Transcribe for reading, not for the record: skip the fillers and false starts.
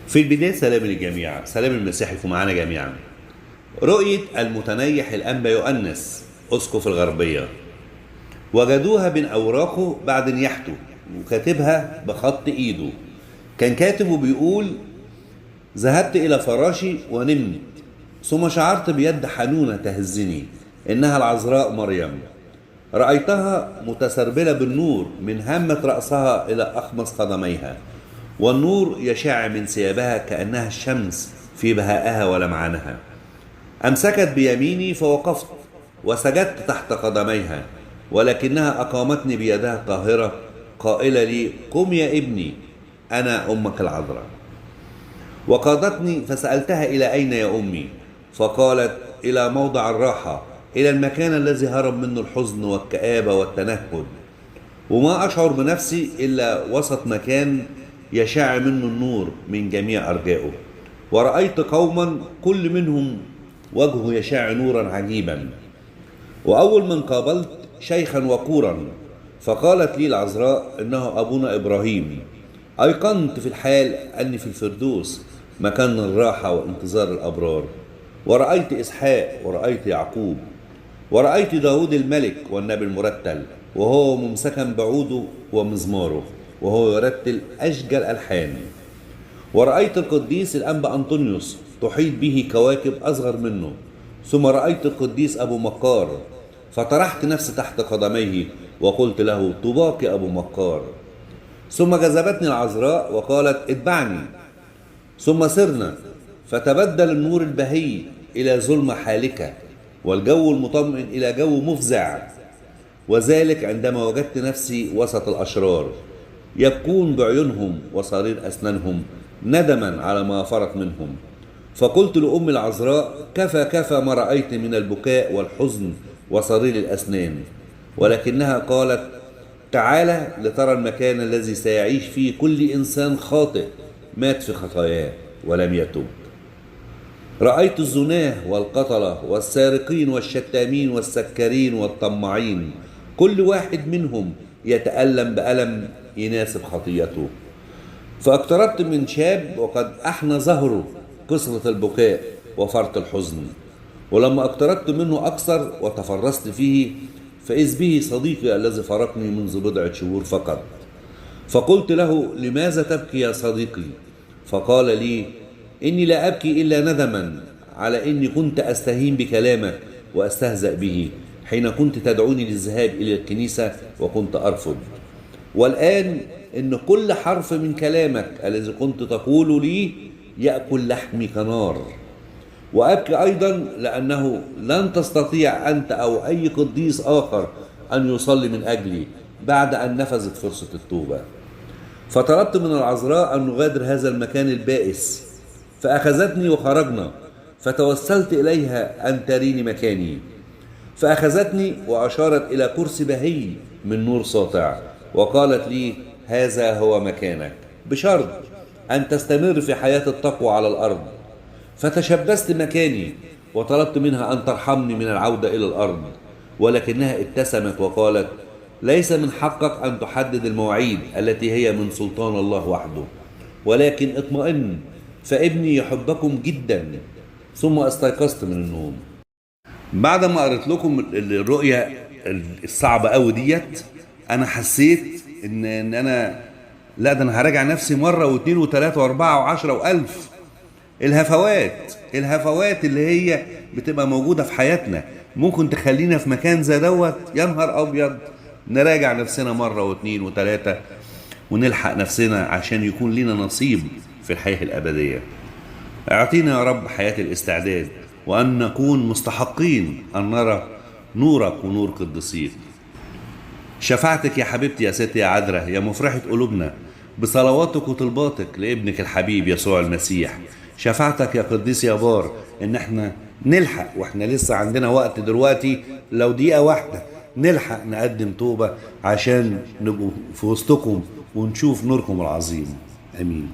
في البداية سلام للجميع، سلام المسيح يكون معنا جميعا. رؤية المتنيح الأنبا يؤنس أسقف الغربية، وجدوها بين أوراقه بعد نياحته وكاتبها بخط إيده. كان كاتبه بيقول: ذهبت إلى فراشي ونمت، ثم شعرت بيد حنونة تهزني، إنها العذراء مريم. رأيتها متسربلة بالنور من هامة رأسها إلى أخمص قدميها، والنور يشع من ثيابها كأنها الشمس في بهائها ولمعانها. أمسكت بيميني فوقفت وسجدت تحت قدميها، ولكنها أقامتني بيدها الطاهرة قائلة لي: قم يا ابني، أنا أمك العذراء. وقادتني فسألتها: إلى أين يا أمي؟ فقالت: إلى موضع الراحة، إلى المكان الذي هرب منه الحزن والكآبة والتنهد، وما أشعر بنفسي إلا وسط مكان يشع منه النور من جميع أرجائه. ورأيت قوما كل منهم وجهه يشع نورا عجيبا. وأول من قابلت شيخا وقورا، فقالت لي العذراء: إنه أبونا إبراهيم. أيقنت في الحال أني في الفردوس، مكان الراحة وانتظار الأبرار. ورأيت إسحاق، ورأيت يعقوب، ورأيت داود الملك والنبي المرتل، وهو ممسكا بعوده ومزماره، وهو يرتل أشجى الألحان. ورأيت القديس الأنبا أنطونيوس تحيط به كواكب أصغر منه. ثم رأيت القديس أبو مقار، فطرحت نفسي تحت قدميه وقلت له: طوباك يا أبو مقار. ثم جذبتني العذراء وقالت: اتبعني. ثم سرنا، فتبدل النور البهي إلى ظلمة حالكة، والجو المطمئن إلى جو مفزع، وذلك عندما وجدت نفسي وسط الأشرار يبكون بعيونهم وصرير أسنانهم ندما على ما فرط منهم. فقلت لأم العذراء: كفى كفى ما رأيت من البكاء والحزن وصرير الأسنان. ولكنها قالت: تعالى لترى المكان الذي سيعيش فيه كل إنسان خاطئ مات في خطاياه ولم يتب. رأيت الزناه والقتلة والسارقين والشتامين والسكارين والطماعين، كل واحد منهم يتألم بألم يناسب خطيته. فاقتربت من شاب وقد أحنى ظهره كثرة البكاء وفرط الحزن، ولما اقتربت منه أكثر وتفرست فيه، فإذ به صديقي الذي فارقني منذ بضعة شهور فقط. فقلت له: لماذا تبكي يا صديقي؟ فقال لي: إني لا أبكي إلا ندما على إني كنت أستهين بكلامك وأستهزأ به حين كنت تدعوني للذهاب إلى الكنيسة وكنت أرفض. والآن إن كل حرف من كلامك الذي كنت تقول لي يأكل لحمي كنار. وأبكي أيضا لأنه لن تستطيع أنت أو أي قديس آخر أن يصلي من أجلي بعد أن نفذت فرصة التوبة. فطلبت من العذراء أن نغادر هذا المكان البائس، فأخذتني وخرجنا. فتوسلت إليها أن تريني مكاني، فأخذتني وأشارت إلى كرسي بهي من نور ساطع، وقالت لي: هذا هو مكانك، بشرط أن تستمر في حياة التقوى على الأرض. فتشبثت مكاني وطلبت منها أن ترحمني من العودة إلى الأرض، ولكنها ابتسمت وقالت: ليس من حقك أن تحدد المواعيد التي هي من سلطان الله وحده، ولكن اطمئن، فابني يحبكم جدا. ثم استيقظت من النوم. بعد ما قريت لكم الرؤية الصعبة قوي ديت، أنا حسيت إن أنا لا، ده أنا هراجع نفسي مرة واثنين وثلاثة وأربعة وعشرة وألف. الهفوات اللي هي بتبقى موجودة في حياتنا ممكن تخلينا في مكان زي دوت. يا نهار أبيض، نراجع نفسنا مرة واثنين وثلاثة ونلحق نفسنا عشان يكون لنا نصيب في الحياة الأبدية. اعطينا يا رب حياة الاستعداد، وأن نكون مستحقين أن نرى نورك ونور قدسيك. شفاعتك يا حبيبتي يا ستي يا عذراء، يا مفرحة قلوبنا، بصلواتك وطلباتك لابنك الحبيب يسوع المسيح. شفاعتك يا قديس يا بار، ان احنا نلحق، واحنا لسه عندنا وقت دلوقتي، لو دقيقة واحدة نلحق نقدم توبة عشان نبقوا في وسطكم ونشوف نوركم العظيم. امين.